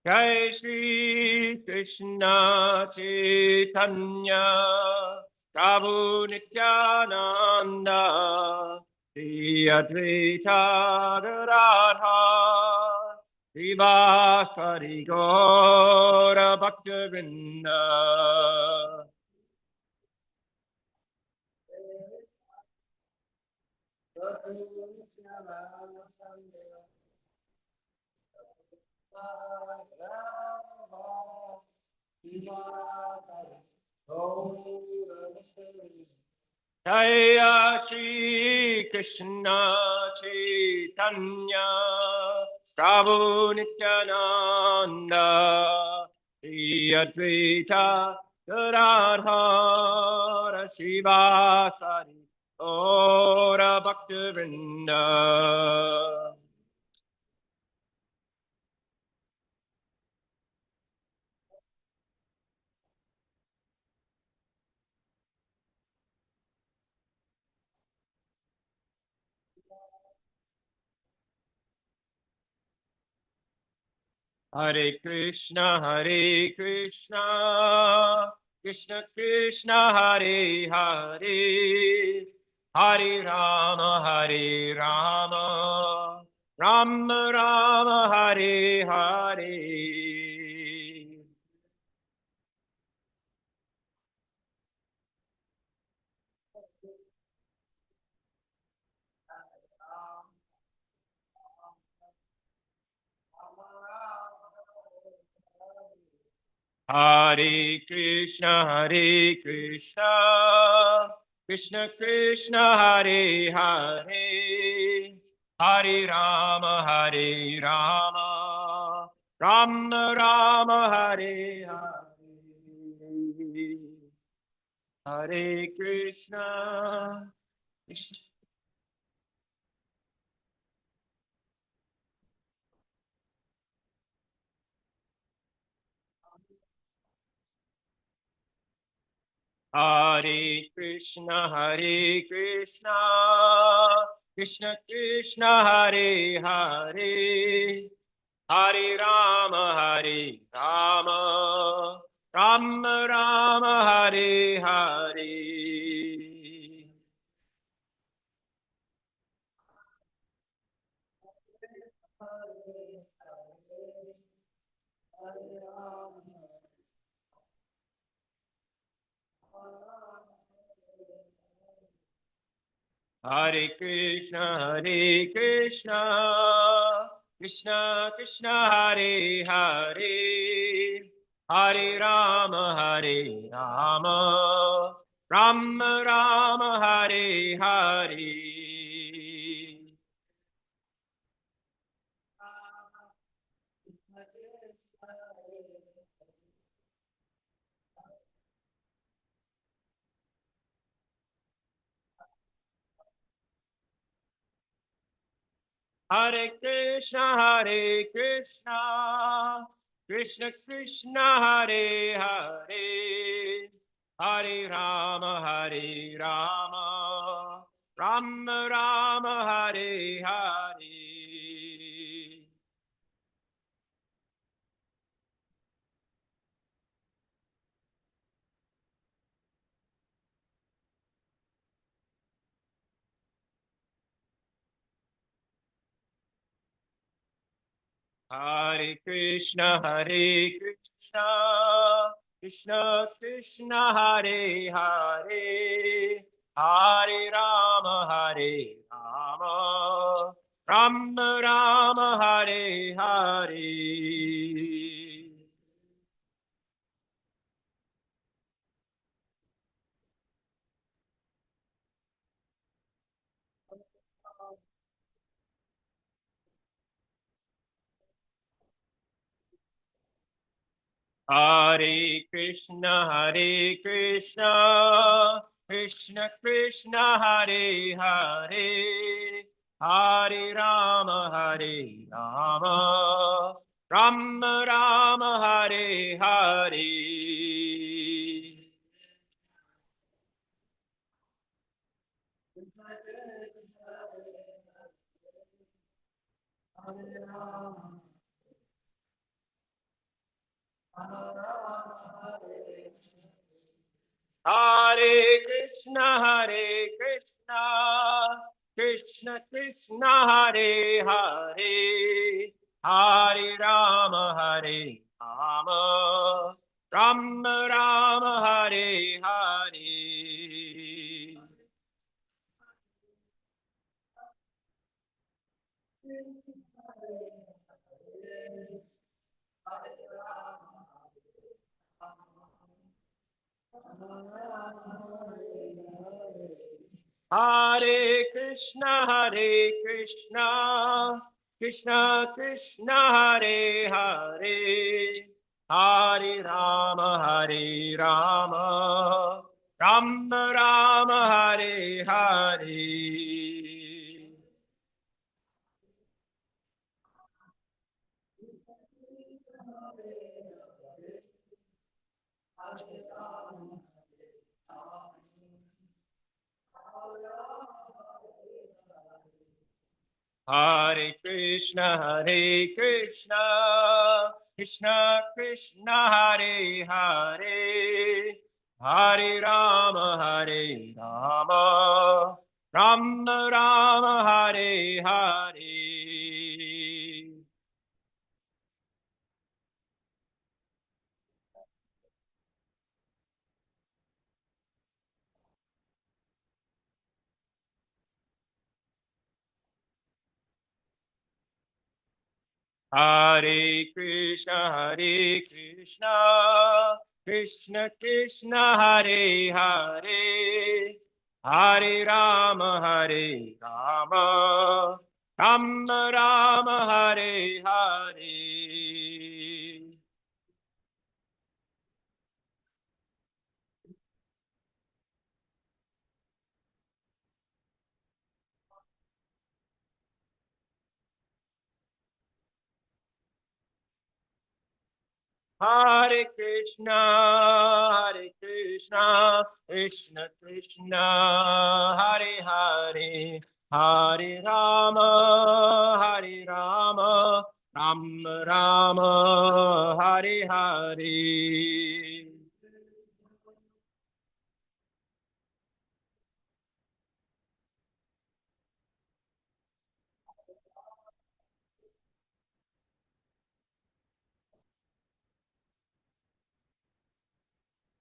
Jai Shri Krishna Chaitanya Prabhu Nityananda Shri Advaita Radha Srivasari Gaura Bhaktivinoda. Jaya Shri Krishna Chaitanya Prabhu Nityananda Shri Advaita Gadadhara Srivasari Ora Bhaktivinoda. Hare Krishna, Krishna Krishna, Hare Hare, Hare Rama, Rama Rama, Hare Hare. Hare Krishna, Krishna Krishna, Hare Hare, Hare Rama, Rama Rama, Hare Hare. Hare Krishna, Krishna. Hare Krishna, Krishna Krishna, Hare Hare, Hare Rama, Rama Rama, Hare Hare. Hare Krishna, Krishna Krishna, Hare Hare, Hare Rama, Rama Rama, Hare Hare. Hare Krishna, Krishna Krishna, Hare Hare, Hare Rama, Rama Rama, Hare Hare. Hare Krishna, Krishna Krishna, Hare Hare, Hare Rama, Rama Rama, Hare Hare. Hare Krishna, Krishna Krishna, Hare Hare, Hare Rama, Rama Rama, Hare Hare. Hare Krishna, Krishna Krishna, Hare Hare, Hare Rama, Rama Rama, Hare Hare. Hare Krishna, Krishna Krishna, Hare Hare, Hare Rama, Rama Rama, Hare Hare. Hare Krishna, Krishna Krishna, Hare Hare, Hare Rama, Rama Rama, Hare Hare. Hare Krishna, Krishna Krishna, Hare Hare, Hare Rama, Rama Rama, Hare Hare. Hare Krishna, Krishna Krishna, Hare Hare, Hare Rama, Rama Rama, Hare Hare.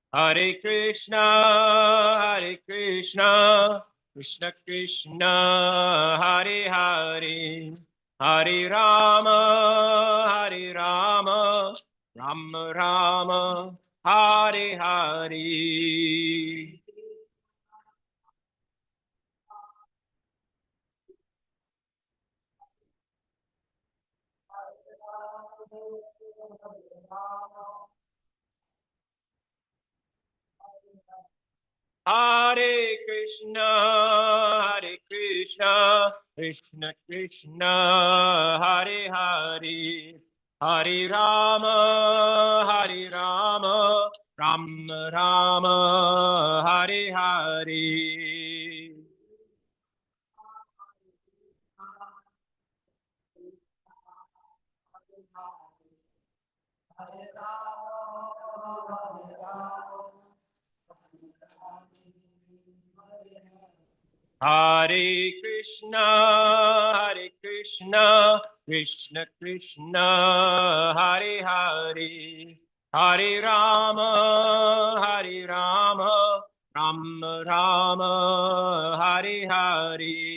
Hare Krishna, Krishna Krishna, Hare Hare, Hare Rama, Rama Rama, Hare Hare. Hare Krishna, Krishna Krishna, Hare Hare, Hare Rama, Rama Rama, Hare Hare. Hare Krishna, Krishna Krishna, Hare Hare, Hare Rama, Rama Rama, Hare Hare.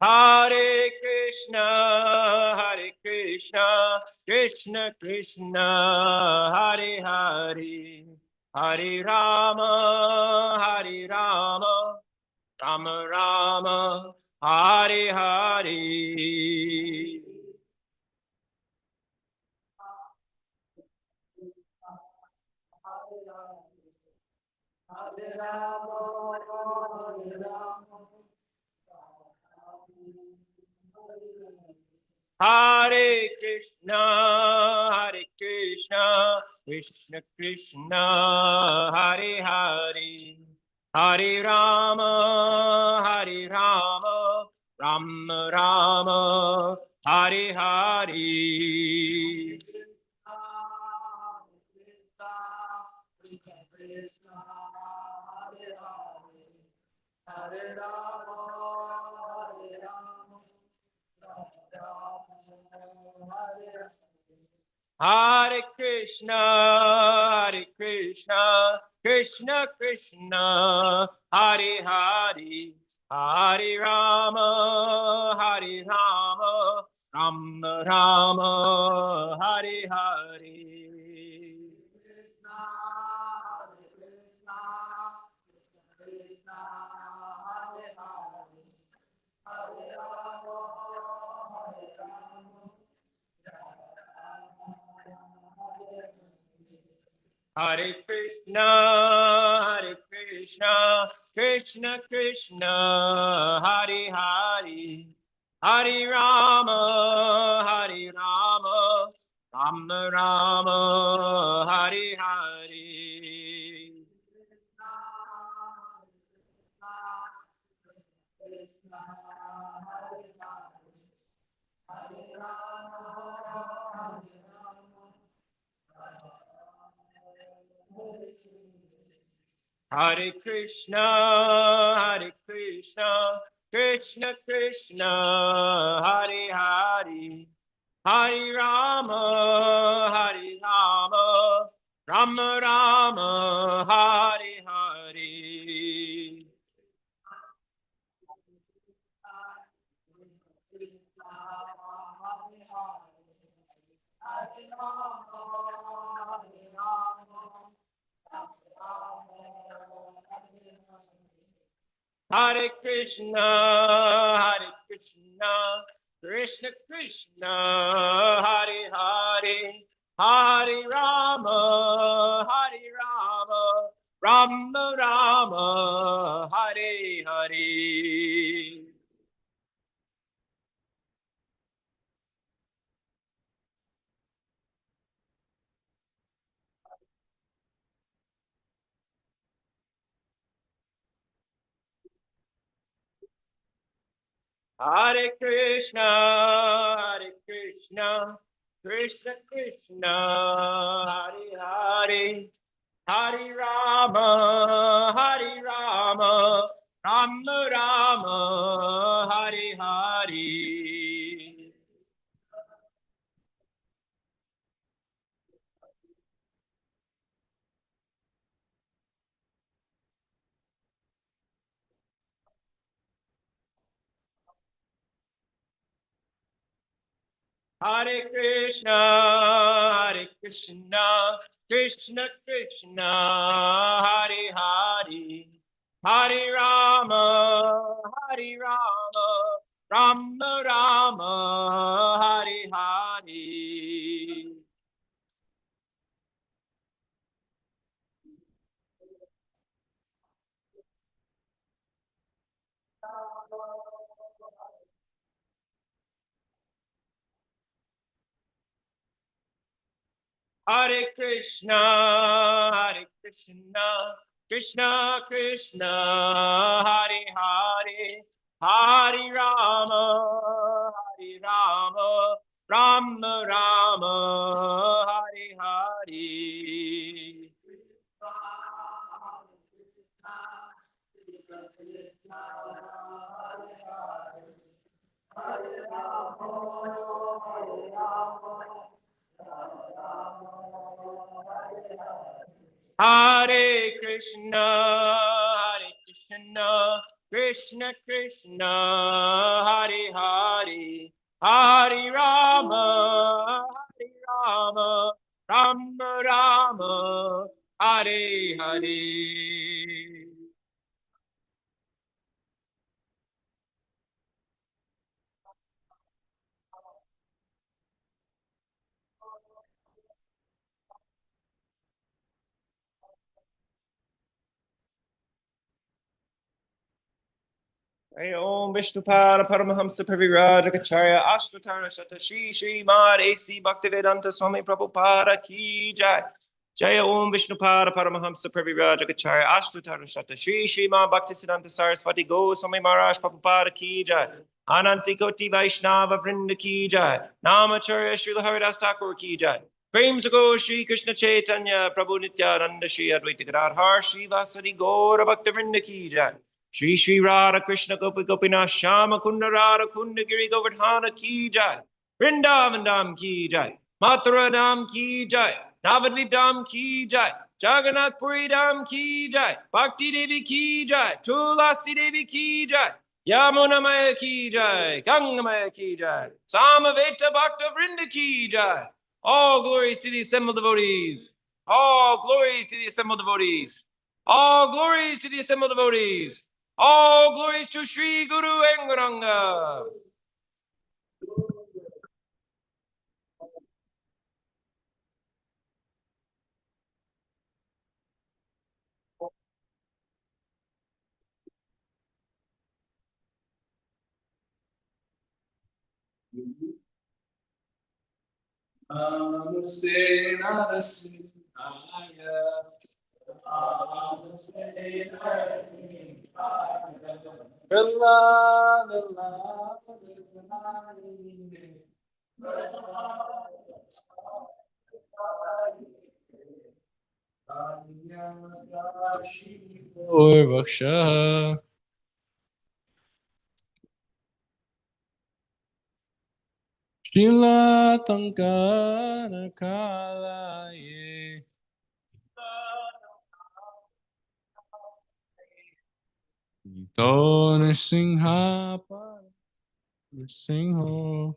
Hare Krishna, Krishna Krishna, Hare Hare, Hare Rama, Rama Rama, Hare Hare. Hare Krishna, Krishna Krishna Hare Hare Hare Rama Rama Rama Hare Hare Hare Krishna, Krishna Krishna, Hare Hare, Hare Rama, Rama Rama, Hare Hare. Hare Krishna, Krishna Krishna, Hare Hare, Hare Rama, Rama Rama, Hare Hare. Hare Krishna, Krishna Krishna, Hare Hare, Hare Rama, Rama Rama, Hare Hare. Hare Krishna, Krishna Krishna, Hare Hare, Hare Rama, Rama Rama, Hare Hare. Hare Krishna, Krishna Krishna, Hare Hare, Hare Rama, Rama Rama, Hare Hare. Hare Krishna, Krishna Krishna, Hare Hare, Hare Rama, Rama Rama, Hare Hare. Hare Krishna, Krishna Krishna, Hare Hare, Hare Rama, Rama Rama, Hare Hare. Hare Krishna, Krishna Krishna, Hare Hare, Hare Rama, Rama Rama, Hare Hare. Om Vishnupada Paramahamsa Parivrajakacharya Ashvatara Shatashi Srimad A.C. Bhaktivedanta Swami Prabhupada Ki Jai. Jaya Om Vishnupada Paramahamsa Pravirajagacharya Ashtutara Shata Shri Shri Ma Bhaktisiddhanta Saraswati Goswami Maharaj Prabhupada Ki Jai Ananti Koti Vaishnava Vrinda Ki Jai Namacharya Srila Haridas Thakur Ki Jai Prem Sago Shri Krishna Chaitanya Prabhu Nityananda Shri Advaita Gadadhar Shri Vasadi Gaura Bhakta Vrinda Ki Jai Shri Shri Radha Krishna Gopi Gopinath Shama Kunda Radha Kunda Giri Govardhana Ki Jai Vrindavan Dham Ki Jai Mathura Dham Ki Jai Navadvip Dham Ki Jai Jagannath Puri Dham Ki Jai Bhakti Devi Ki Jai Tulasi Devi Ki Jai Yamuna Maya Ki Jai Ganga Maya Ki Jai Samaveta Bhakta Vrinda Ki Jai. All glories to the assembled devotees. All glories to the assembled devotees. All glories to the assembled devotees. All glories to Sri Guru Engaranga. Namaste, Namaste, Vaksha Shila Tankara Kalaye Ito Nisingha Nisingho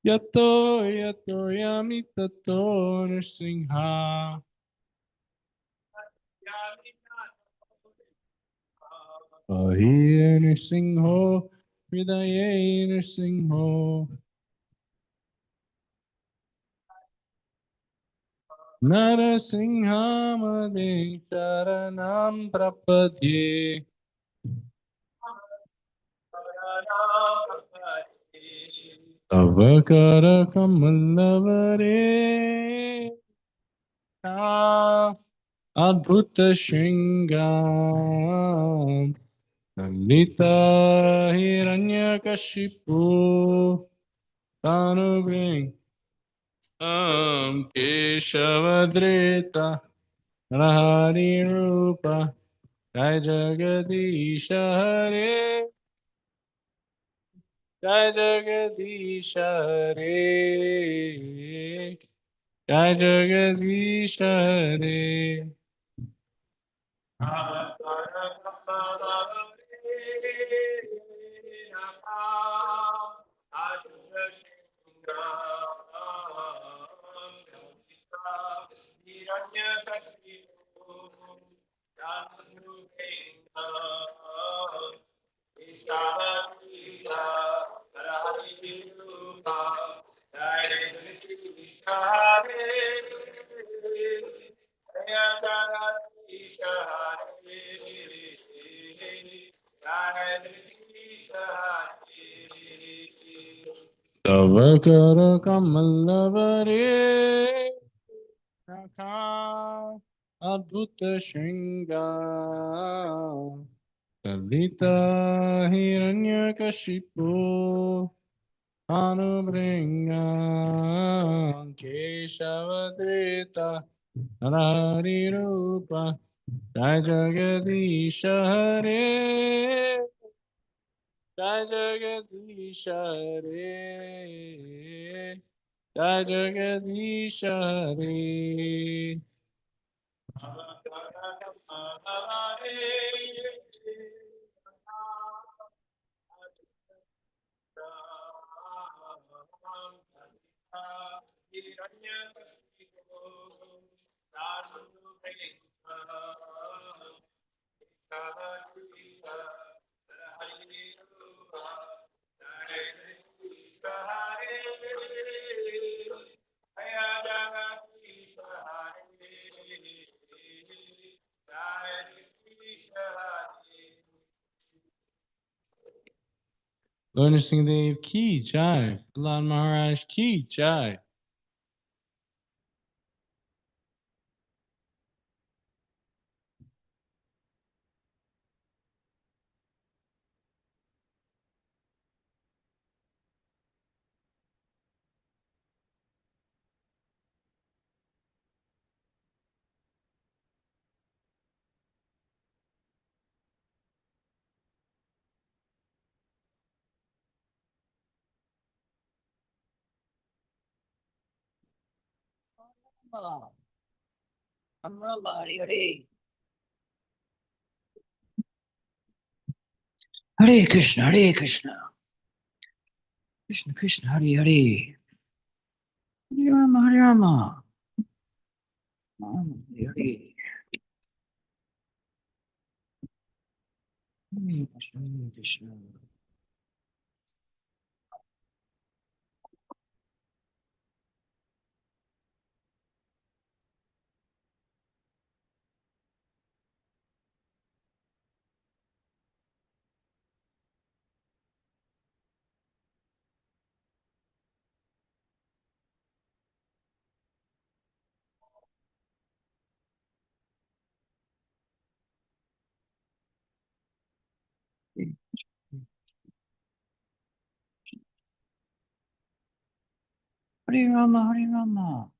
Yato Yato Yamitato Nisingha Ahir Nisingho Hridaye Nisingho Narasimhamade Sharanam Prapadye Tavakara Kamalavare Adbhuta Shringam Nandita Hiranyakashipu Tanubring Keshavadrita Narahari Rupa Jai Jagadisha Hare Jai Jagadisha Hare Jai Jagadisha Hare Tavakara Kamalavare Nakha Adbhuta Shringa Kalita Hiranyakashipu Anubringa Keshavadrita Narari Rupa Jai Jagadisha Hare Jai Jagadisha Hare Jai Jagadisha Hare Lord Nrsimhadev ki jai. Prahlad Maharaj ki jai. Hare Krishna, Hare Krishna. Krishna Krishna, Hare Hare. Hare Rama, Hare Rama. Rama, Hare Hare. Hare Krishna, Hare Krishna. Hare Rama, Hare Rama.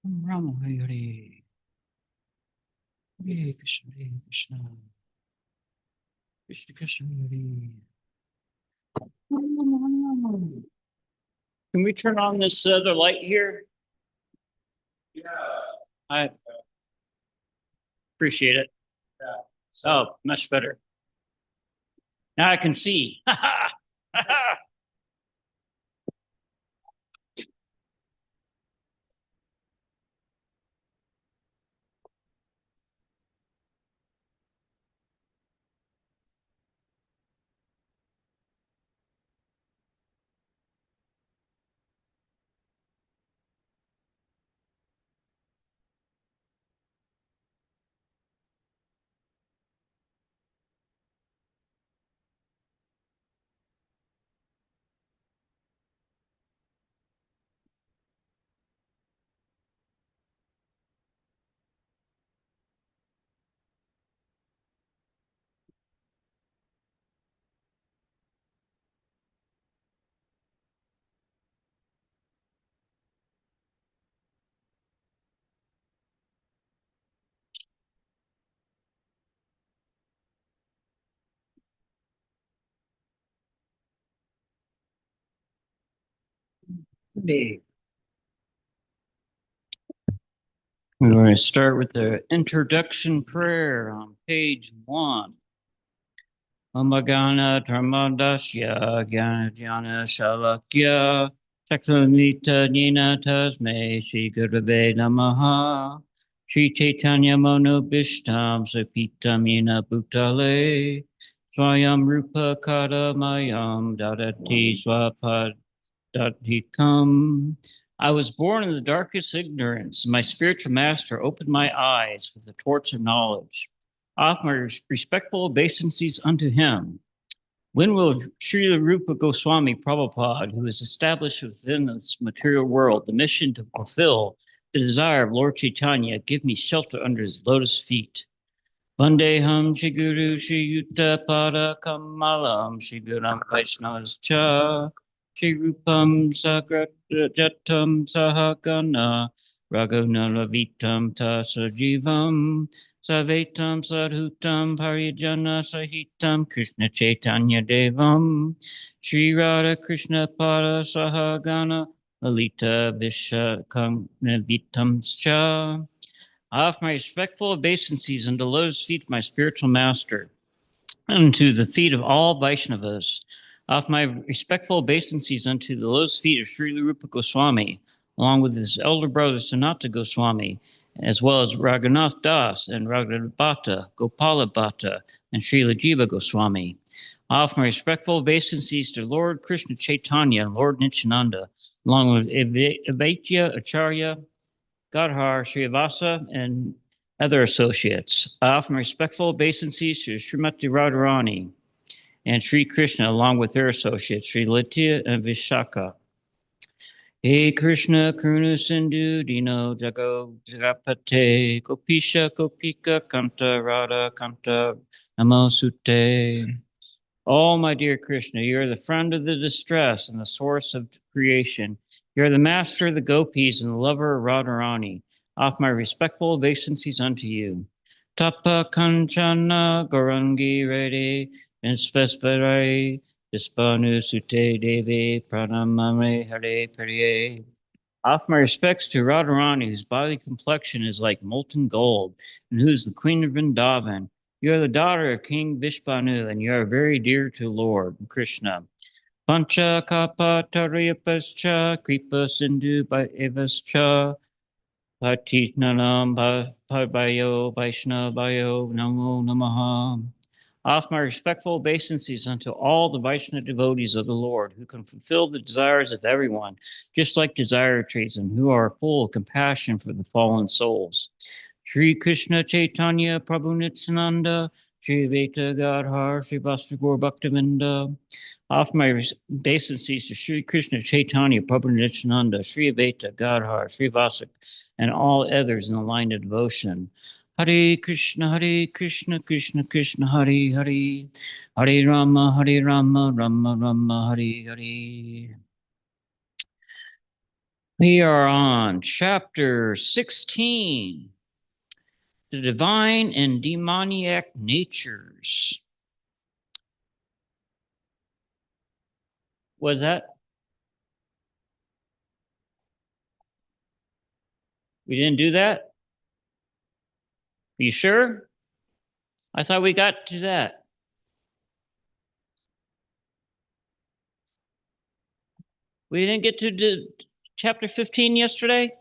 Rama, Hare Hare. Hare Krishna, Hare Krishna. Krishna Krishna, Hare Hare. Hare Rama, Hare Rama. Can we turn on this other light here? Yeah. I appreciate it. Yeah. Oh, much better. Now I can see. We're going to start with the introduction prayer on page 1. Amagana Dharmadasya Gyana Jnana Shalakya Chakramita Nina Tasme Shri Gurave Namaha Shri Chaitanya Mano Bishtam Sapitam Yena Bhutale Swayam Rupa Kadamayam Dadati Swapad Datikam. I was born in the darkest ignorance. My spiritual master opened my eyes with the torch of knowledge. Offer my respectful obeisances unto him. When will Srila Rupa Goswami Prabhupada, who is established within this material world the mission to fulfill the desire of Lord Chaitanya, give me shelter under his lotus feet? Vandeham Shri Guru Shri Yuta Pada Kamalam Shri Guram Vaishnavascha Shri Rupam Sagrajatam Sahagana Raghuna Lavitam Tasajivam Savetam Sadhutam Parijana Sahitam Krishna Chaitanya Devam Shri Radha Krishna Pada Sahagana Lalita Vishakam Vitam Scha. I offer my respectful obeisances unto the lotus feet of my spiritual master, and to the feet of all Vaishnavas. I offer my respectful obeisances unto the lotus feet of Sri Rupa Goswami, along with his elder brother Sanata Goswami, as well as Raghunath Das and Raghunath Bhatta, Gopala Bhatta, and Srila Jiva Goswami. I offer my respectful obeisances to Lord Krishna Chaitanya and Lord Nityananda, along with Advaita Acharya, Gadhar, Srivasa, and other associates. I offer my respectful obeisances to Srimati Radharani and Sri Krishna, along with their associates, Sri Litya and Vishaka. Hey Krishna, Karuna Sindhu, Dino Jago Jagapate, Gopisha, Gopika, Kanta, Radha, Kanta, Namosute. Oh, my dear Krishna, you are the friend of the distress and the source of creation. You are the master of the gopis and the lover of Radharani. Offer my respectful obeisances unto you. Tapa Kanchana Gorangi Rede Vispesvarai Vispanu Sute Devi Pranamame Hare Periye. Offer my respects to Radharani, whose body complexion is like molten gold, and who is the queen of Vrindavan. You are the daughter of King Vishpanu, and you are very dear to Lord Krishna. Pancha Kapa Tariyapascha Kripa Sindhu Evascha Patitnanam Bhayo Vaishnavayo Namo Namaha. Offer my respectful obeisances unto all the Vaishnava devotees of the Lord, who can fulfill the desires of everyone, just like desire trees, and who are full of compassion for the fallen souls. Sri Krishna Chaitanya Prabhu Nityananda, Sri Veta Gadhar, Sri Vasagur Bhaktivinda. Offer my obeisances to Sri Krishna Chaitanya Prabhu Nityananda, Sri Veta Gadhar, Sri Vasak, and all others in the line of devotion. Hare Krishna, Krishna Krishna, Hare Hare, Hare Rama, Rama Rama, Hare Hare. We are on chapter 16. The divine and demoniac natures. Was that? We didn't do that? Are you sure? I thought we got to that. We didn't get to the chapter 15 yesterday?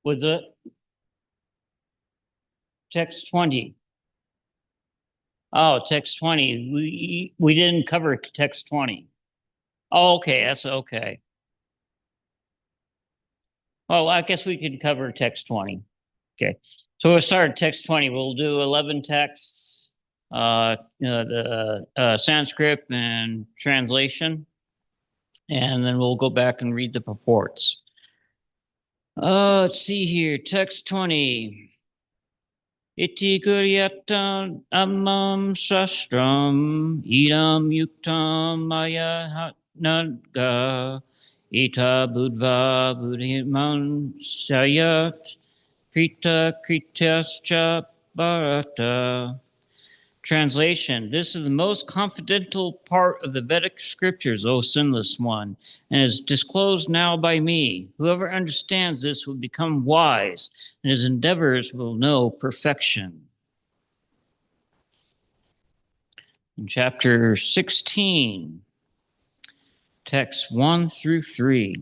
Was it text 20? Oh, text 20. We didn't cover text 20. Oh, okay, that's okay. Well, I guess we could cover text 20. Okay, so we'll start at text 20. We'll do 11 texts, the Sanskrit and translation, and then we'll go back and read the purports. Let's see here, text 20. Iti Guryatam Amam Shastram Idam Yuktam Maya Naga Ita Budva Buddhiman Sayat Krita Kritascha Bharata. Translation: This is the most confidential part of the Vedic scriptures, O sinless one, and is disclosed now by me. Whoever understands this will become wise, and his endeavors will know perfection. In chapter 16, texts 1 through 3.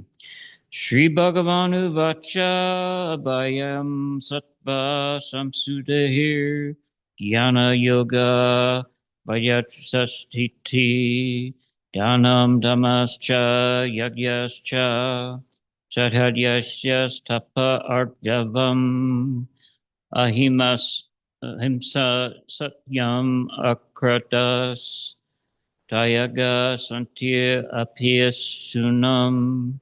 Sri Bhagavanu Vacha Abhayam Sattva Samsudahir Jnana Yoga Vajatsastiti Dhanam Dhamascha Yagyascha Sadhadyasya Tapa Arjavam Ahimas Ahimsa Satyam Akratas Dayaga Santya Apiyas Sunam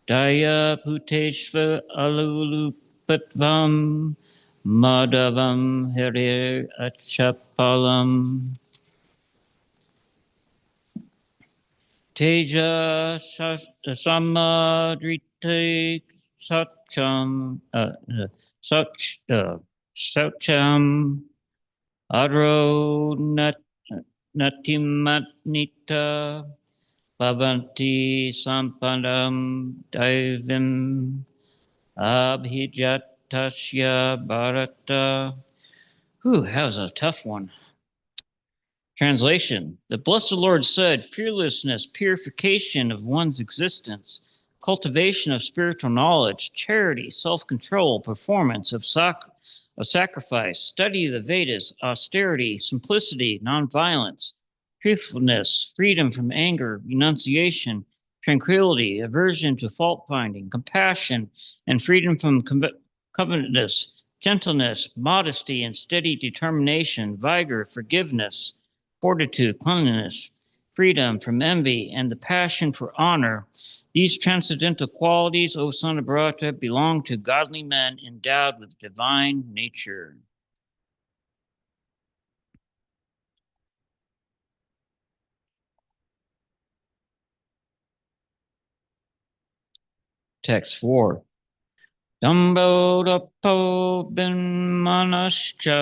Daya Puteshva Alulupatvam Madhavam Harir Achapalam Teja Samadrite Satcham Saucham Adro Natimatnita Bhavanti Sampadam Daivim Abhijatasya Bharata. That was a tough one. Translation: The Blessed Lord said, fearlessness, purification of one's existence, cultivation of spiritual knowledge, charity, self-control, performance of sacrifice, study of the Vedas, austerity, simplicity, nonviolence, truthfulness, freedom from anger, renunciation, tranquility, aversion to fault-finding, compassion, and freedom from covetousness, gentleness, modesty, and steady determination, vigor, forgiveness, fortitude, cleanliness, freedom from envy, and the passion for honor. These transcendental qualities, O son of Bharata, belong to godly men endowed with divine nature. Text 4. Dambodappo binmanascha,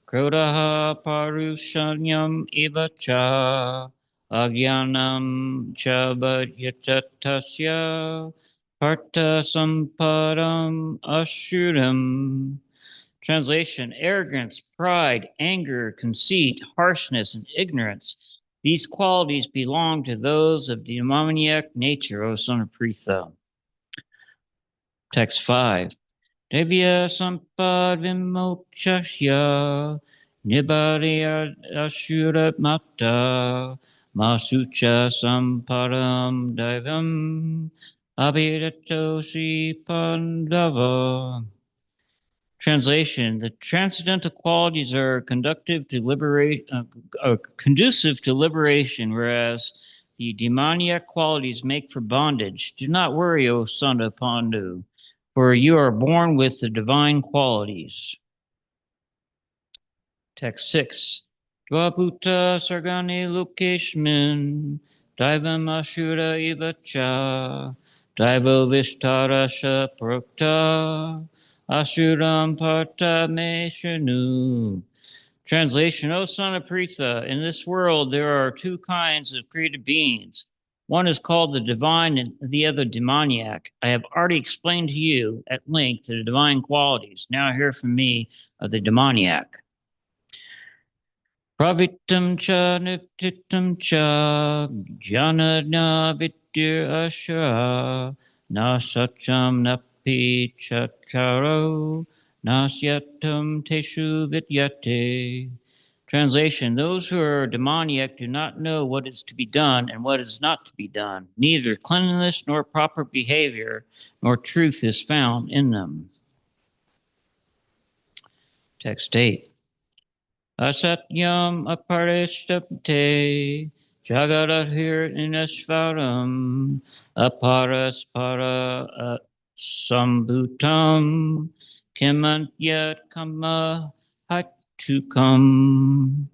krodaha parushanyam ivacha, agyanam cha bhajyatasya, partha sampadam ashuram. Translation: arrogance, pride, anger, conceit, harshness, and ignorance. These qualities belong to those of demoniac nature, O son of Pritha. Text 5. Devya sampad vimokshasya, nibbariya ashurat mata, masucha sampadam daivam, abhidatosi pandava. Translation: the transcendental qualities are conducive to liberation, whereas the demoniac qualities make for bondage. Do not worry, O son of Pandu, for you are born with the divine qualities. Text 6. Dvabhuta sargani lokeshmin, daivam ashura ivacha, daivo vistarasha prokta, asuram parta me shanu. Translation: O son of Pritha, in this world there are two kinds of created beings. One is called the divine and the other demoniac. I have already explained to you at length the divine qualities. Now hear from me of the demoniac. Pravitam cha niptitam cha jnana vidyar ashra na sacham napi chacharo nasyatam teshu vidyate. Translation: those who are demoniac do not know what is to be done and what is not to be done. Neither cleanliness nor proper behavior nor truth is found in them. Text 8. Asatyam aparistapte jagadadhir inasvaram aparaspara sambhutam kimantyat kama hatukam.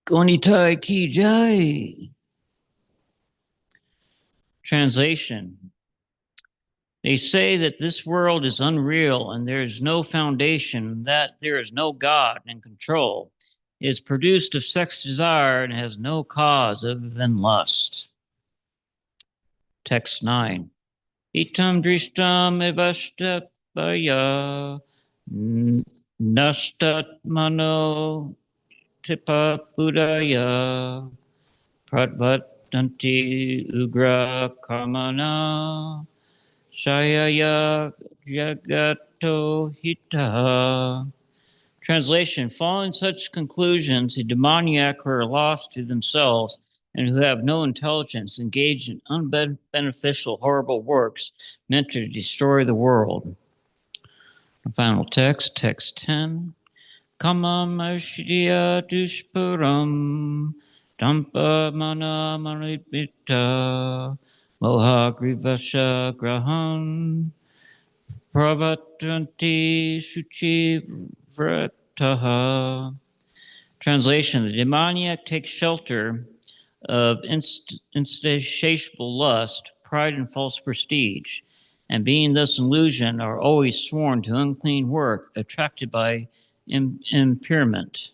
Gonitai ki jai. Translation: they say that this world is unreal and there is no foundation, that there is no God in control. It is produced of sex desire and has no cause other than lust. Text 9. Itam drishtam evashtapaya nastatmano tipa budaya pratvatanti ugra karmana Shayaya Jagato Hita. Translation: following such conclusions, the demoniac who are lost to themselves and who have no intelligence engage in unbeneficial, horrible works meant to destroy the world. The final text, text 10. Kamam ashriya dushpuram dampa mana manipita moha grivasha grahan pravatranti shuchi vrataha. Translation: the demoniac takes shelter of insatiable lust, pride, and false prestige, and being thus in illusion are always sworn to unclean work, attracted by impairment.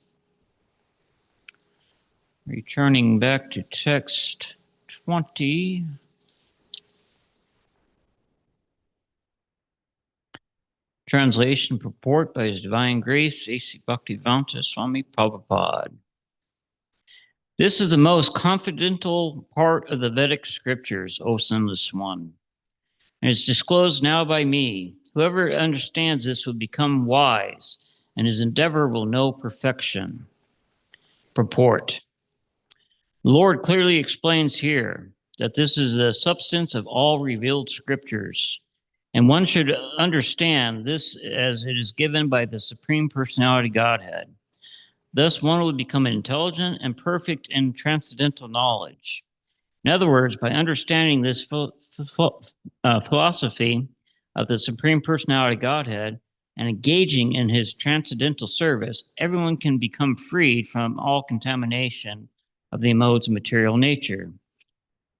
Returning back to text 20. Translation purport by His Divine Grace, A.C. Bhaktivedanta Swami Prabhupada. This is the most confidential part of the Vedic scriptures, O sinless one, and it's disclosed now by me. Whoever understands this will become wise, and his endeavor will know perfection. Purport. The Lord clearly explains here that this is the substance of all revealed scriptures, and one should understand this as it is given by the Supreme Personality Godhead. Thus, one will become intelligent and perfect in transcendental knowledge. In other words, by understanding this philosophy of the Supreme Personality Godhead and engaging in his transcendental service, everyone can become freed from all contamination of the modes of material nature.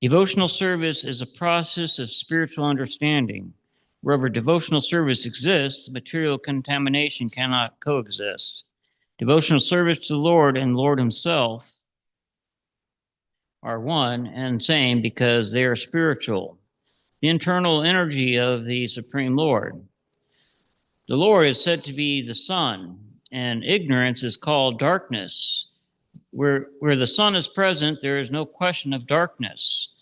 Devotional service is a process of spiritual understanding. Wherever devotional service exists, material contamination cannot coexist. Devotional service to the Lord and the Lord himself are one and same because they are spiritual. The internal energy of the Supreme Lord. The Lord is said to be the sun, and ignorance is called darkness. Where the sun is present, there is no question of darkness.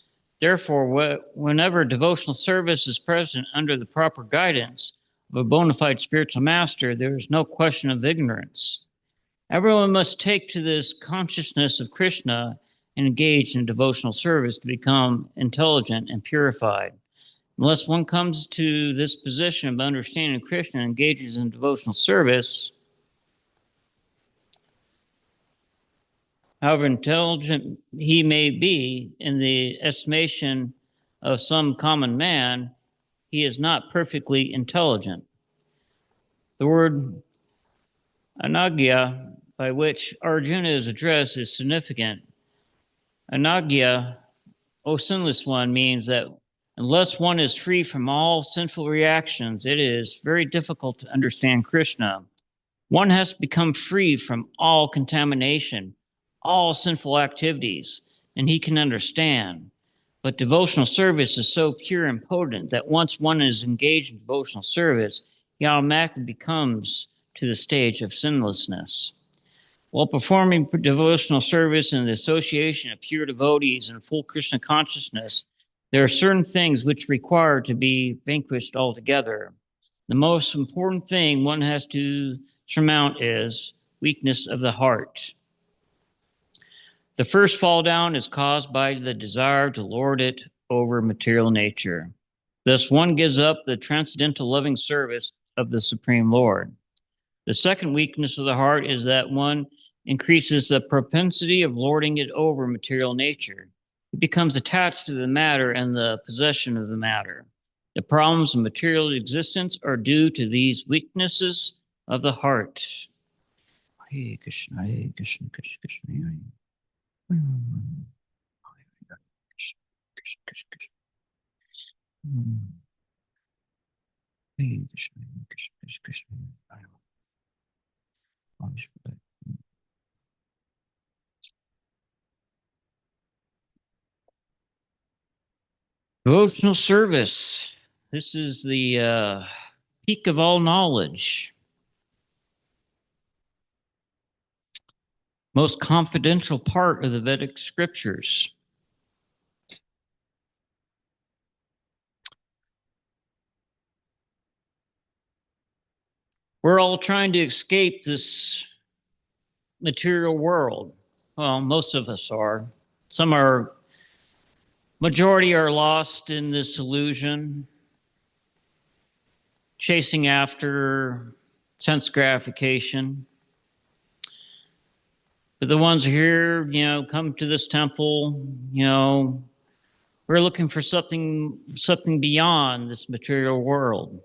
Therefore, whenever devotional service is present under the proper guidance of a bona fide spiritual master, there is no question of ignorance. Everyone must take to this consciousness of Krishna and engage in devotional service to become intelligent and purified. Unless one comes to this position of understanding Krishna and engages in devotional service, however intelligent he may be in the estimation of some common man, he is not perfectly intelligent. The word anagya, by which Arjuna is addressed, is significant. Anagya, O sinless one, means that unless one is free from all sinful reactions, it is very difficult to understand Krishna. One has to become free from all contamination, all sinful activities, and he can understand. But devotional service is so pure and potent that once one is engaged in devotional service, he automatically becomes to the stage of sinlessness. While performing devotional service in the association of pure devotees and full Krishna consciousness, there are certain things which require to be vanquished altogether. The most important thing one has to surmount is weakness of the heart. The first fall down is caused by the desire to lord it over material nature. Thus, one gives up the transcendental loving service of the Supreme Lord. The second weakness of the heart is that one increases the propensity of lording it over material nature. It becomes attached to the matter and the possession of the matter. The problems of material existence are due to these weaknesses of the heart. Hare Krishna, Hare Krishna, Krishna Krishna, Hare Hare. Devotional service. This is the peak of all knowledge. Most confidential part of the Vedic scriptures. We're all trying to escape this material world. Well, most of us are. Majority are lost in this illusion, chasing after sense gratification. But the ones here, come to this temple, we're looking for something beyond this material world.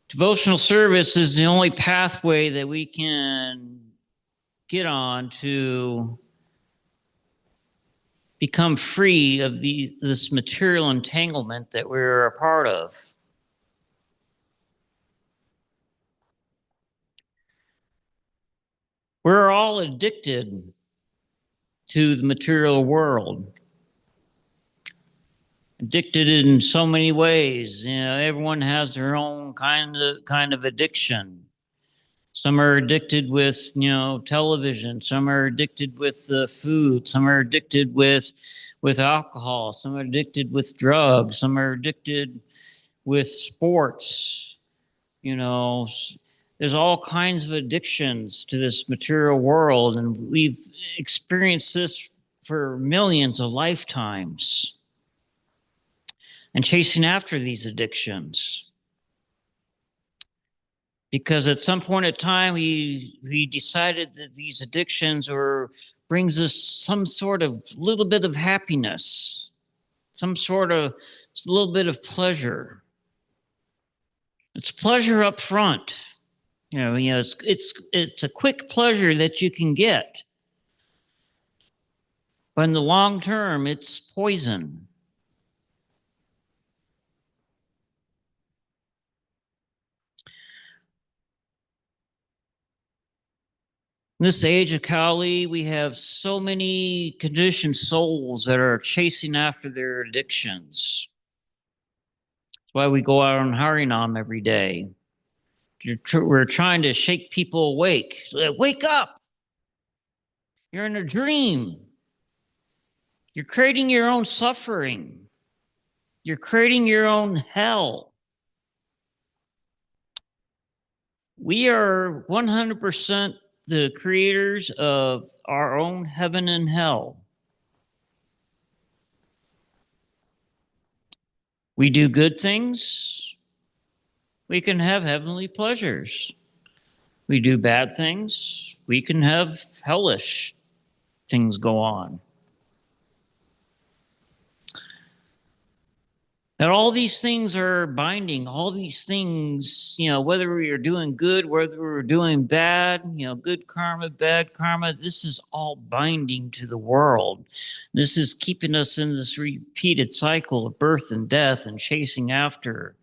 Devotional service is the only pathway that we can get on to become free of this material entanglement that we're a part of. We're all addicted to the material world. Addicted in so many ways. Everyone has their own kind of addiction. Some are addicted with, television. Some are addicted with food. Some are addicted with alcohol. Some are addicted with drugs. Some are addicted with sports. There's There's all kinds of addictions to this material world, and we've experienced this for millions of lifetimes. And chasing after these addictions. Because at some point in time, we decided that these addictions brings us some sort of little bit of happiness, some sort of little bit of pleasure. It's pleasure up front. It's a quick pleasure that you can get. But in the long term, it's poison. In this age of Kali, we have so many conditioned souls that are chasing after their addictions. That's why we go out on Harinam every day. We're trying to shake people awake. Wake up! You're in a dream. You're creating your own suffering. You're creating your own hell. We are 100% the creators of our own heaven and hell. We do good things, we can have heavenly pleasures. We do bad things, we can have hellish things go on. And all these things are binding. All these things, whether we are doing good, whether we're doing bad, good karma, bad karma, this is all binding to the world. This is keeping us in this repeated cycle of birth and death and chasing after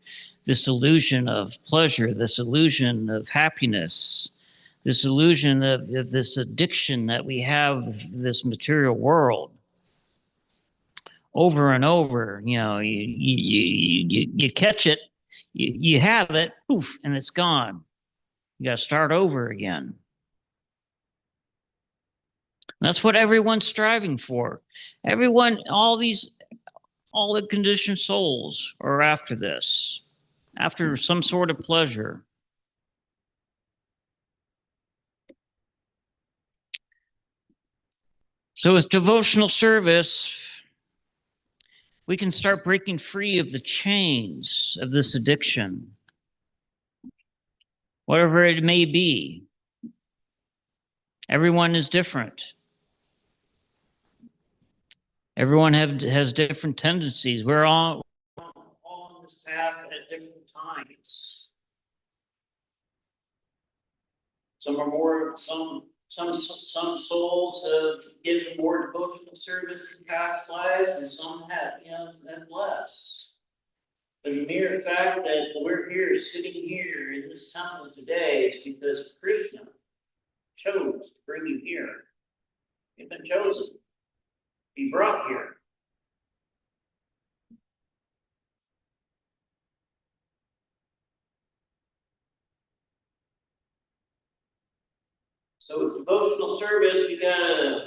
this illusion of pleasure, this illusion of happiness, this illusion of this addiction that we have of this material world. Over and over, you catch it, you have it, poof, and it's gone. You got to start over again. That's what everyone's striving for. Everyone, all the conditioned souls are after this, after some sort of pleasure. So with devotional service, we can start breaking free of the chains of this addiction, whatever it may be. Everyone is different. Everyone has different tendencies. We're all on this path at different times. Some are more, some souls have given more devotional service in past lives, and some have less. But the mere fact that we're here, sitting here in this temple today, is because Krishna chose to bring you here. You've been chosen to be brought here. So with devotional service, we gotta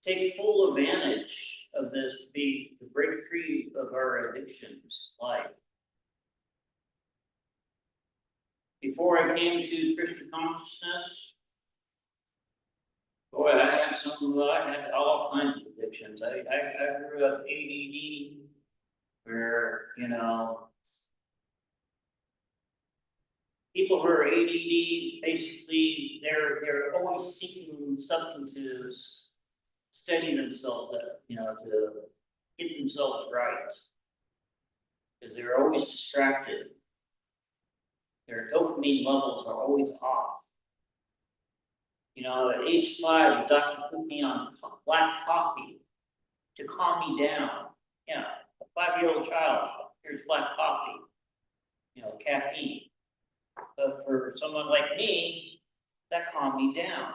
take full advantage of this to break free of our addictions. Like before I came to Krishna consciousness, boy, I had all kinds of addictions. I grew up ADD, where people who are ADD, basically, they're always seeking something to steady themselves up, to get themselves right. Because they're always distracted. Their dopamine levels are always off. At age 5, the doctor put me on black coffee to calm me down. Yeah, a 5-year-old child, here's black coffee, caffeine. But for someone like me, that calmed me down.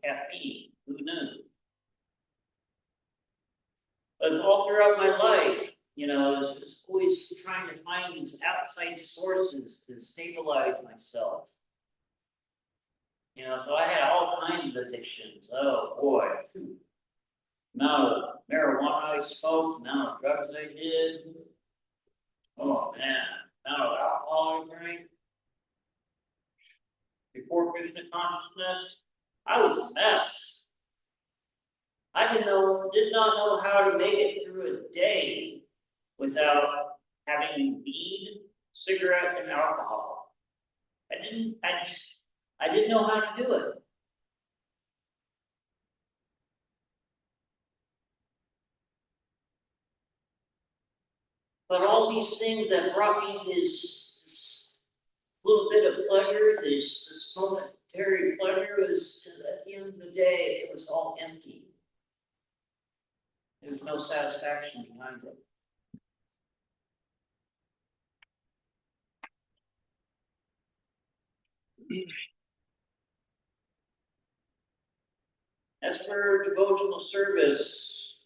Caffeine, who knew? But all throughout my life, I was always trying to find these outside sources to stabilize myself. So I had all kinds of addictions. Oh boy. Amount of marijuana I smoked, amount of drugs I did. Oh man, amount of alcohol I drank. before Krishna consciousness, I was a mess. I did not know how to make it through a day without having weed, cigarette, and alcohol. I didn't know how to do it. But all these things that brought me this little bit of pleasure, this momentary pleasure, was at the end of the day, it was all empty. There was no satisfaction behind it. As for devotional service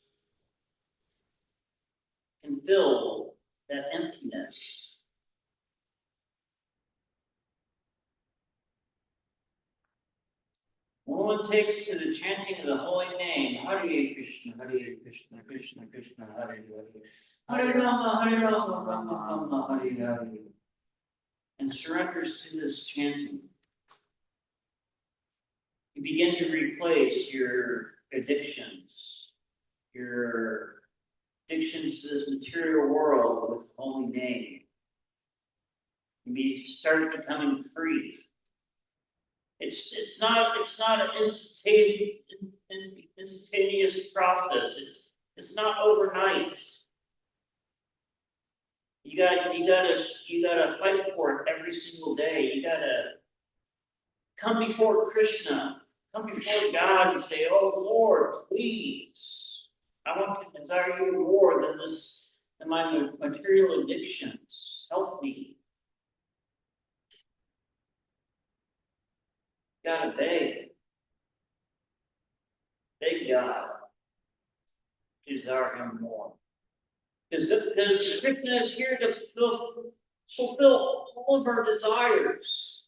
can fill that emptiness. When one takes to the chanting of the holy name, Hare Krishna, Hare Krishna, Krishna Krishna, Hare Hare, Hare Rama, Hare Rama, Rama Rama, Hare Hare, and surrenders to this chanting, you begin to replace your addictions to this material world with holy name. You start becoming free. It's not an instantaneous process. It's not overnight. You gotta fight for it every single day. You gotta come before Krishna, come before God and say, "Oh Lord, please, I want to desire you more than my material addictions. Help me." You gotta beg God to desire Him more, because Krishna is here to fulfill all of our desires.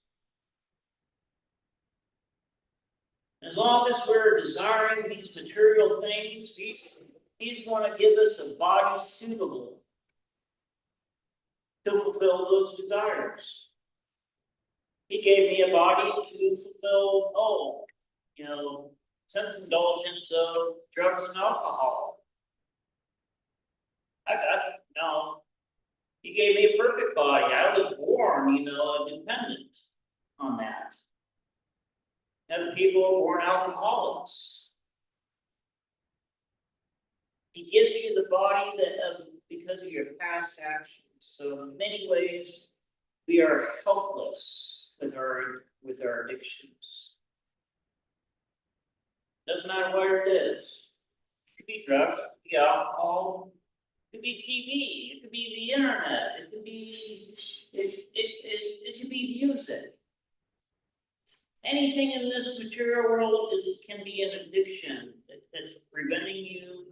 As long as we're desiring these material things, He's going to give us a body suitable to fulfill those desires. He gave me a body to fulfill, sense indulgence of drugs and alcohol. He gave me a perfect body. I was born, dependent on that. Other people are born alcoholics. He gives you the body because of your past actions. So in many ways, we are helpless with our addictions. Doesn't matter what it is. It could be drugs, it could be alcohol, it could be TV, it could be the internet, it could be music. Anything in this material world can be an addiction that's preventing you,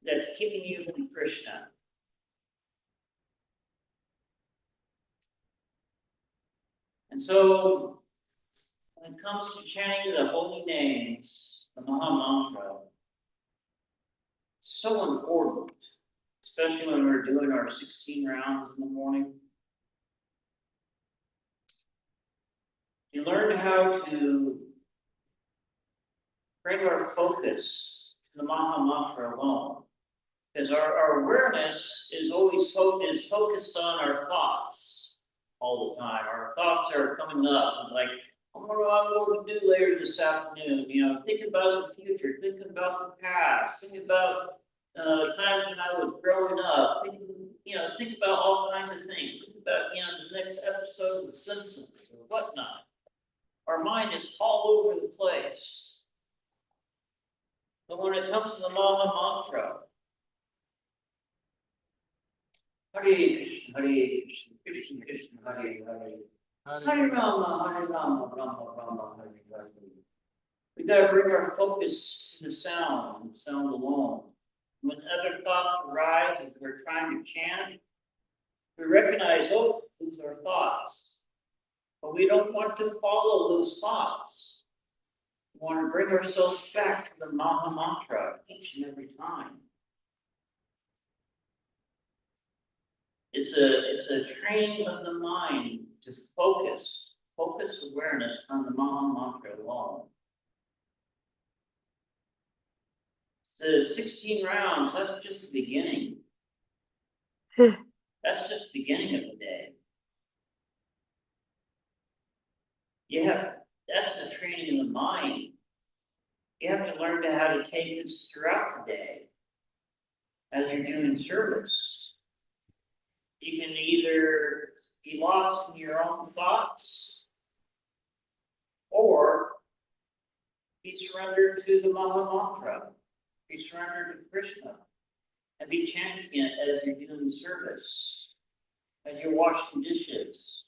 that's keeping you from Krishna. And so, when it comes to chanting the holy names, the Maha Mantra, it's so important, especially when we're doing our 16 rounds in the morning. You learn how to bring our focus to the Maha Mantra alone, because our awareness is always focused on our thoughts all the time. Our thoughts are coming up, like, what do I want to do later this afternoon? Think about the future, think about the past, think about times when I was growing up, think about all kinds of things. Think about, the next episode of The Simpsons or whatnot. Our mind is all over the place. But when it comes to the Maha Mantra, Hare Krishna, Hare Krishna, Krishna Krishna, Hare Hare, Hare Rama, Hare Rama, Rama Rama, Hare Hare. We gotta bring our focus to the sound and sound alone. When other thoughts arise, if we're trying to chant, we recognize, these are thoughts. But we don't want to follow those thoughts. We want to bring ourselves back to the Maha Mantra each and every time. It's a training of the mind to focus focus awareness on the Maha Mantra alone. So 16 rounds, that's just the beginning. That's just the beginning of the day. That's the training of the mind. You have to learn how to take this throughout the day as you're doing service. You can either be lost in your own thoughts or be surrendered to the Maha Mantra, be surrendered to Krishna, and be chanting it as you're doing service, as you're washing dishes,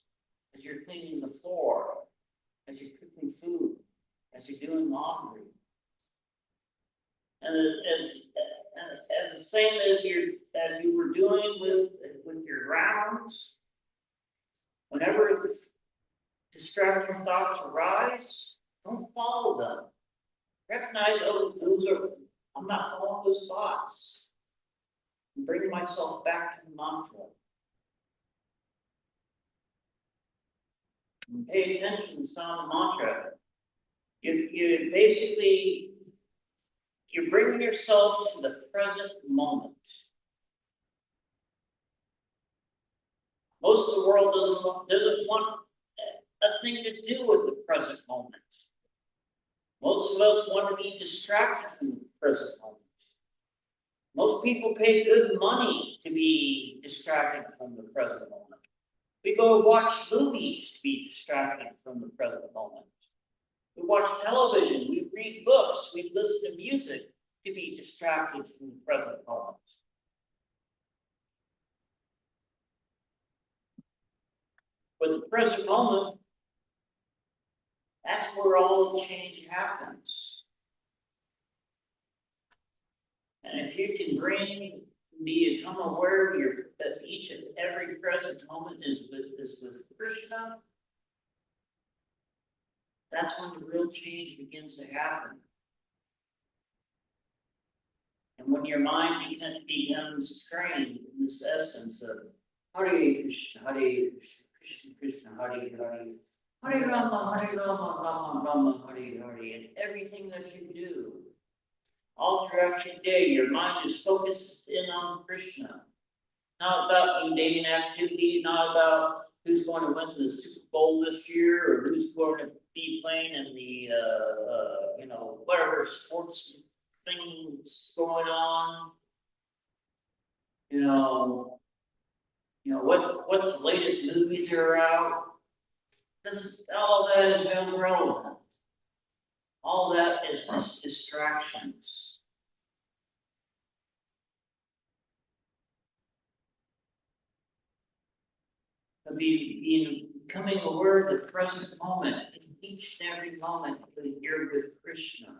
as you're cleaning the floor, as you're cooking food, as you're doing laundry. And as the same as you were doing with your rounds, whenever distracting thoughts arise, don't follow them. Recognize, oh, I'm not following those thoughts. I'm bringing myself back to the mantra. And pay attention to the sound of the mantra. You basically, you're bringing yourself to the present moment. Most of the world doesn't want a thing to do with the present moment. Most of us want to be distracted from the present moment. Most people pay good money to be distracted from the present moment. We go watch movies to be distracted from the present moment. We watch television, we read books, we listen to music to be distracted from the present moment. But the present moment, that's where all the change happens. And if you can become aware of that each and every present moment is with Krishna, that's when the real change begins to happen. And when your mind becomes trained in this essence of Hare Krishna, Hare Krishna, Krishna Krishna, Hare Hare, Hare Rama, Rama Rama, Hare Hare, and everything that you do, all throughout your day, your mind is focused in on Krishna. Not about mundane activities, not about who's going to win the Super Bowl this year, or who's going to be playing in the whatever sports things going on. What's the latest movies are out. All that is irrelevant. All that is just distractions. Becoming aware of the present moment, in each and every moment that you're with Krishna.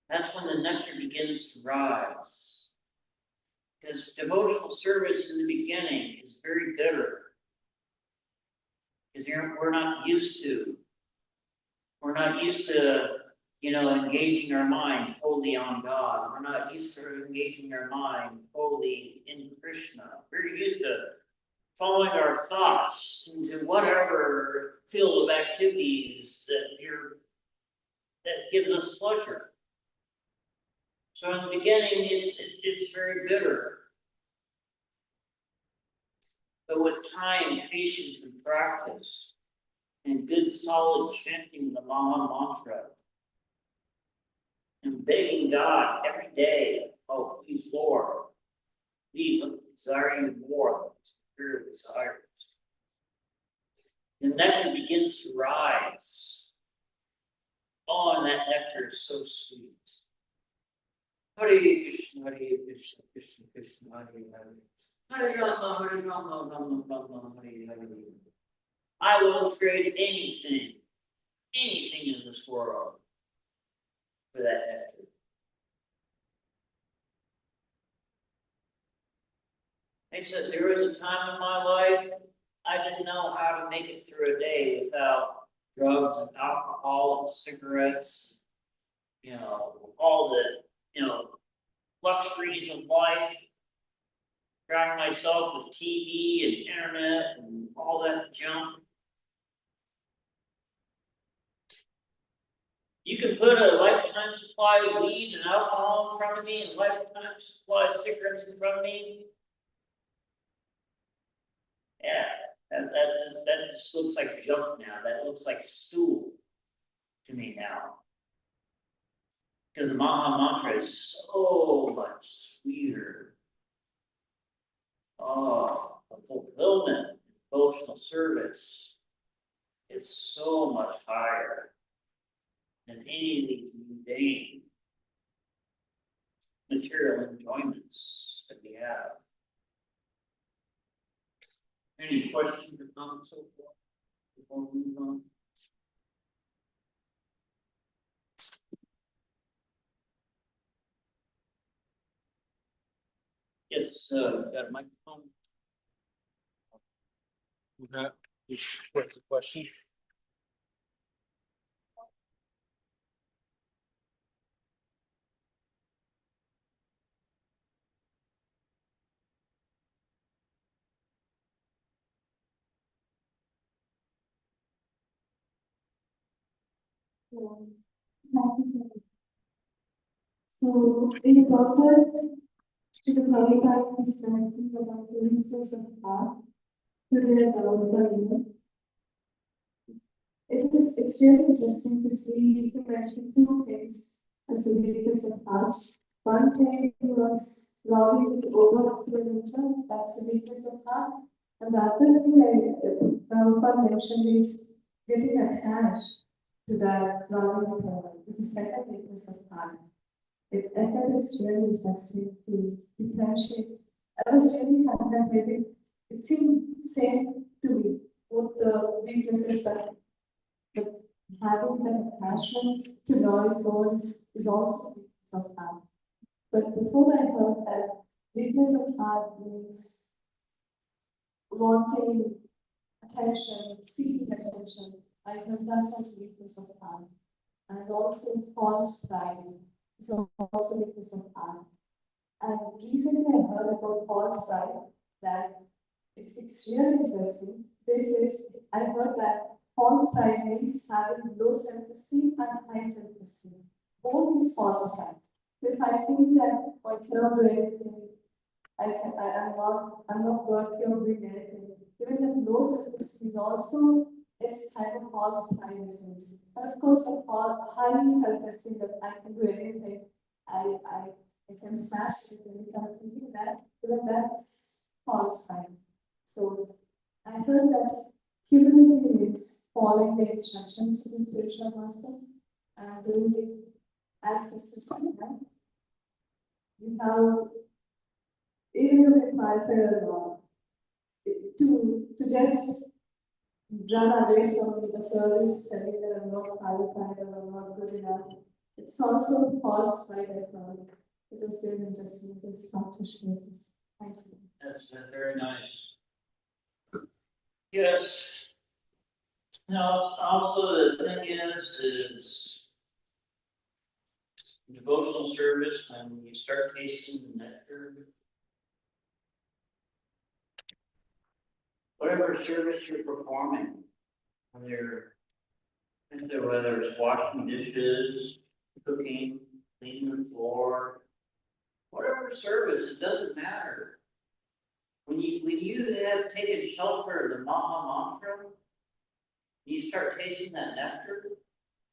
That's when the nectar begins to rise. Because devotional service in the beginning is very bitter. Because we're not used to engaging our mind totally on God. We're not used to engaging our mind totally in Krishna. We're used to following our thoughts into whatever field of activities that gives us pleasure. So in the beginning, it's very bitter. But with time, patience, and practice, and good solid chanting of the Maha Mantra, and begging God every day, oh, please, Lord, please, I'm desiring more spirit desires. The nectar begins to rise. Oh, and that nectar is so sweet. Hare Krishna, Hare Krishna, Krishna Krishna, Hare Hare. Hare Rama, Hare Rama, Rama Rama, Hare Hare. I will trade anything in this world for that nectar. They said there was a time in my life I didn't know how to make it through a day without drugs and alcohol and cigarettes, all the, luxuries of life, drowning myself with TV and internet and all that junk. You can put a lifetime supply of weed and alcohol in front of me and a lifetime supply of cigarettes in front of me. Yeah, that just looks like junk now. That looks like stool to me now. Because the Maha Mantra is so much sweeter. Oh, the fulfillment, devotional service is so much higher than any of these mundane material enjoyments that we have. Any questions or comments so far before we move on? Yes, got a microphone? What's the question? So, in the purpose, to the Prabhupada is mentioning about the influence of art to the Prabhupada. It's really interesting to see you mention two things as the weakness of art. One thing was longing to over to the nature, that's the weakness of art. And the other thing Prabhupada mentioned is getting attached to that longing of art, which is the second weakness of art. I thought it's really interesting to differentiate. I was really contemplating. It seemed same to me, both the weaknesses that having that attachment to knowledge is also a weakness of art. But before I heard that weakness of art means wanting attention, seeking attention, I heard that's also weakness of art. And also false pride. It's also weakness of art. And recently I heard about false pride that it's really interesting. This is, I heard that false pride means having low self-esteem and high self-esteem. Both is false pride. So if I think that I cannot do anything, I'm not worthy of doing anything. Even that low self-esteem is also it's kind of false pride. And of course, a high self-esteem that I can do anything. I can smash it and kind of thinking that even that's false pride. So I heard that humility means following the instructions of the spiritual master and doing it as is to say, right? Without even if it might fail to just run away from the service, telling that I'm not qualified or I'm not good enough. It's also false pride, I found. It was very interesting to start to share this. Thank you. That's very nice. Yes. Now, also the thing is devotional service, when you start tasting the nectar, whatever service you're performing, whether it's washing dishes, cooking, cleaning the floor, whatever service, it doesn't matter. When you have taken shelter of the Maha Mantra, you start tasting that nectar,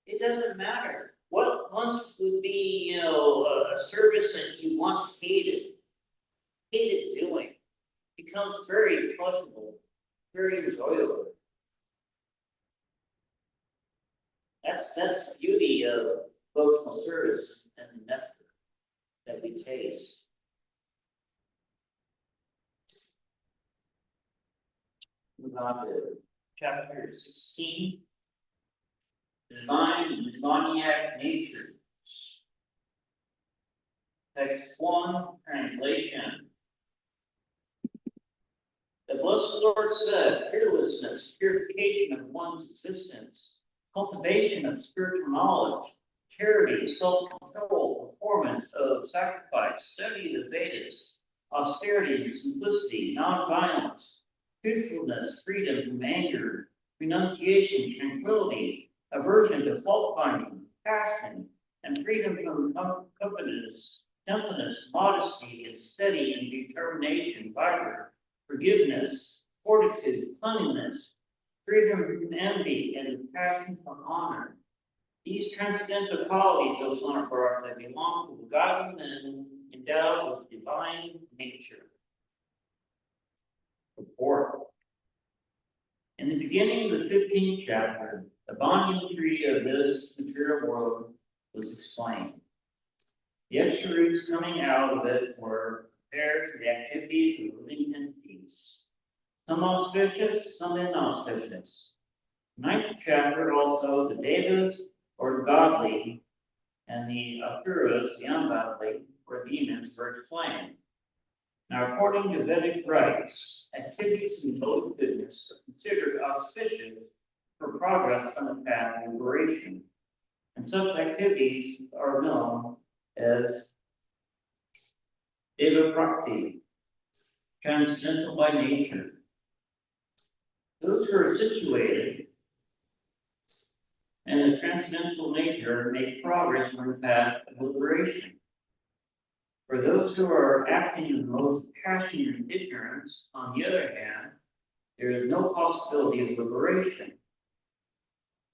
it doesn't matter. What once would be, a service that you once hated doing, becomes very pleasurable, very enjoyable. That's the beauty of devotional service and the nectar that we taste. Move on to chapter 16. Divine and demoniac natures. Text 1, translation. The Blessed Lord said, fearlessness, purification of one's existence, cultivation of spiritual knowledge, charity, self-control, performance of sacrifice, study of the Vedas, austerity and simplicity, non-violence, truthfulness, freedom from anger, renunciation, tranquility, aversion to fault finding, compassion, and freedom from gentleness, modesty, and steady and determination, vigor, forgiveness, fortitude, cleanliness, freedom from envy, and passion for honor. These transcendental qualities, O son of Bartha, belong to the godly men endowed with divine nature. Report. In the beginning of the 15th chapter, the bonding tree of this material world was explained. The extra roots coming out of it were compared to the activities of living entities, some auspicious, some inauspicious. 9th chapter also, the devas, or godly, and the asuras, the ungodly, or demons, were explained. Now, according to Vedic rites, activities in total goodness are considered auspicious for progress on the path of liberation, and such activities are known as deva prakti, transcendental by nature. Those who are situated in the transcendental nature make progress on the path of liberation. For those who are acting in the modes of passion and ignorance, on the other hand, there is no possibility of liberation.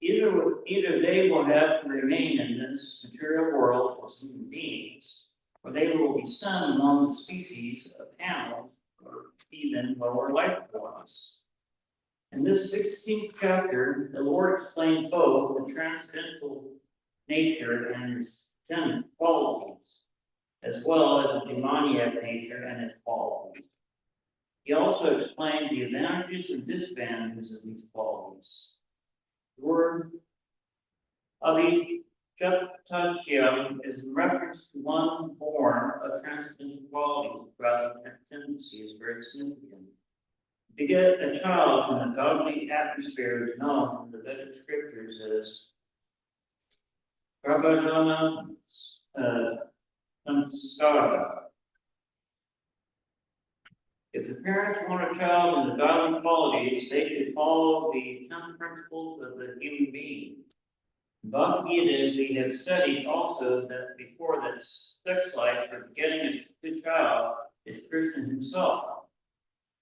Either they will have to remain in this material world as human beings, or they will be sent among the species of animals or even lower life forms. In this 16th chapter, the Lord explains both the transcendental nature and its 10 qualities, as well as the demoniac nature and its qualities. He also explains the advantages and disadvantages of these qualities. The word Abhijatashyam is in reference to one born of transcendental qualities rather than tendency is very significant. To beget a child in a godly atmosphere is known in the Vedic scriptures as Prabhadana Samskara. If the parents want a child in the godly qualities, they should follow the 10 principles of the human being. In Bhagavad Gita, we have studied also that before the sex life for getting a good child is Krishna himself.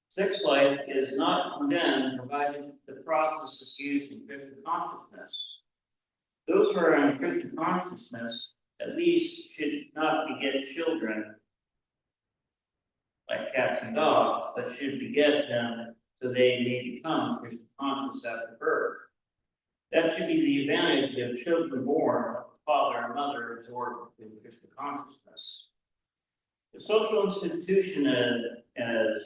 Sex life is not condemned provided the process is used in Krishna consciousness. Those who are in Krishna consciousness at least should not beget children like cats and dogs, but should beget them so they may become Krishna conscious after birth. That should be the advantage of children born of father and mother absorbed in Krishna consciousness. The social institution as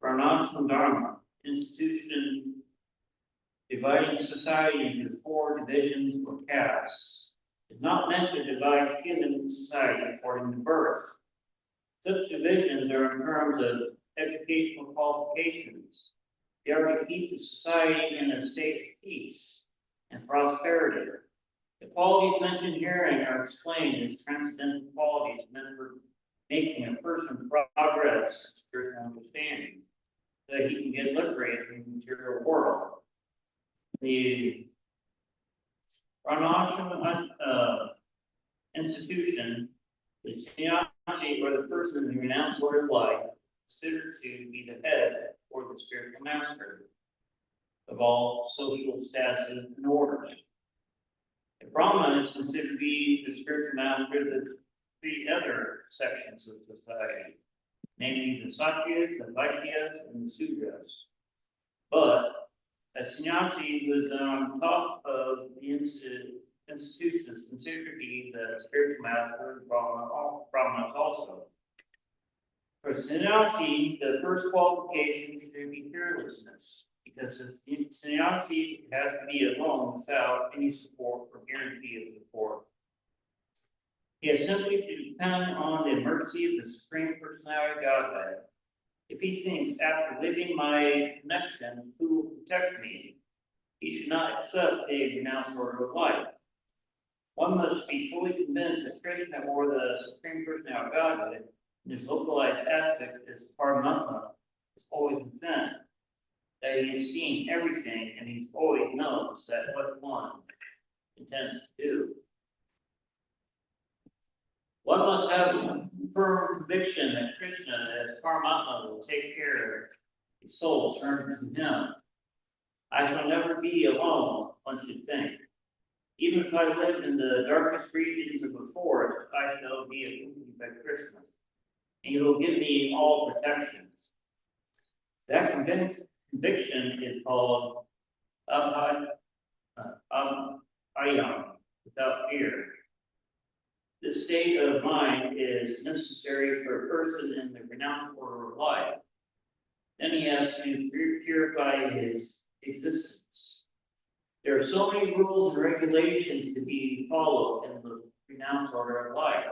Varnashram Dharma, institution dividing society into 4 divisions or castes, is not meant to divide human society according to birth. Such divisions are in terms of educational qualifications. They are to keep the society in a state of peace and prosperity. The qualities mentioned herein are explained as transcendental qualities meant for making a person progress in spiritual understanding, so that he can get liberated from the material world. The Varnashram institution, the sannyasi, or the person who renounced Lord of life, considered to be the head or the spiritual master of all social statuses and orders. The Brahman is considered to be the spiritual master of the 3 other sections of society, namely the Sakyas, the Vaishyas, and the Sudras. But a sannyasi who is on top of the institution is considered to be the spiritual master of Brahmanas also. For sannyasi, the first qualification should be fearlessness, because the sannyasi has to be alone without any support or guarantee of support. He has simply to depend on the mercy of the Supreme Personality of Godhead. If he thinks, after leaving my connection, who will protect me, he should not accept the renounced order of life. One must be fully convinced that Krishna, or the Supreme Personality of Godhead, in his localized aspect as Paramatma, is always within, that he has seen everything and he always knows that what one intends to do. One must have a firm conviction that Krishna, as Paramatma, will take care of the soul turned to him. I shall never be alone, one should think. Even if I lived in the darkest regions of the forest, I shall be accompanied by Krishna, and he will give me all protections. That conviction is called ayam, without fear. This state of mind is necessary for a person in the renounced order of life. Then he has to purify his existence. There are so many rules and regulations to be followed in the renounced order of life.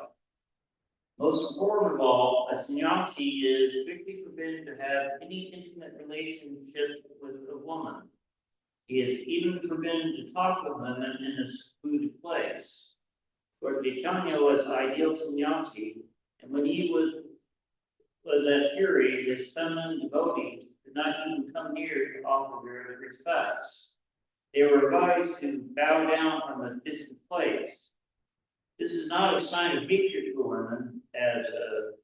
Most important of all, a sannyasi is strictly forbidden to have any intimate relationship with a woman. He is even forbidden to talk with women in a secluded place. Lord Chaitanya was ideal sannyasi, and when he was at Puri, his feminine devotees did not even come near to offer their respects. They were advised to bow down from a distant place. This is not a sign of hatred for women as a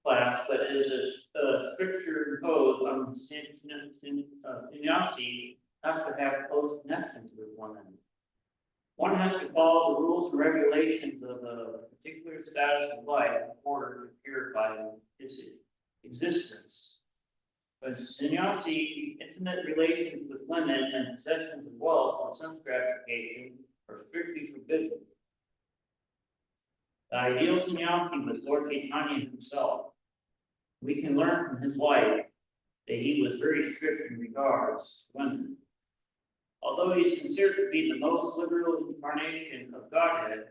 class, but as a stricture imposed on sannyasi not to have close connections with women. One has to follow the rules and regulations of a particular status of life in order to purify his existence. But sannyasi, intimate relations with women and possessions of wealth or sense gratification are strictly forbidden. The ideal sannyasi was Lord Chaitanya himself. We can learn from his life that he was very strict in regards to women. Although he is considered to be the most liberal incarnation of Godhead,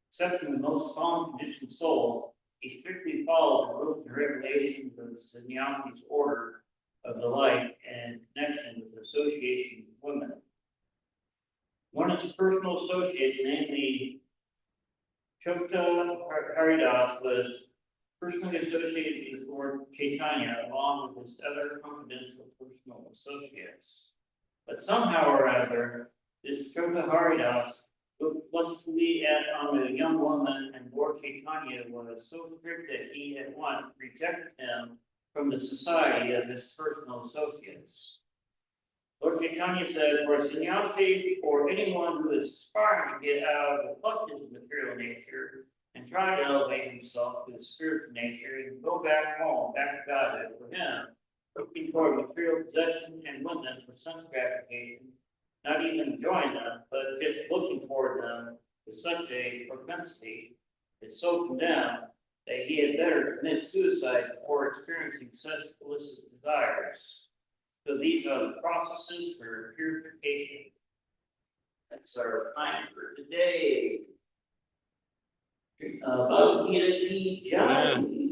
accepting the most strong conditioned soul, he strictly followed the rules and regulations of the sannyasi's order of the life and connection with the association with women. One of his personal associates, namely Chokta Haridas, was personally associated with Lord Chaitanya along with his other confidential personal associates. But somehow or other, this Chokta Haridas looked lustfully on a young woman, and Lord Chaitanya was so strict that he at once rejected him from the society of his personal associates. Lord Chaitanya said, for a sannyasi or anyone who is aspiring to get out of the clutches of material nature and try to elevate himself to the spiritual nature and go back home, back to Godhead, for him, looking toward material possession and women for sense gratification, not even enjoying them, but just looking toward them with such a propensity, is so condemned that he had better commit suicide before experiencing such illicit desires. So these are the processes for purification. That's our time for today. Bhagavad Gita Ki Jai.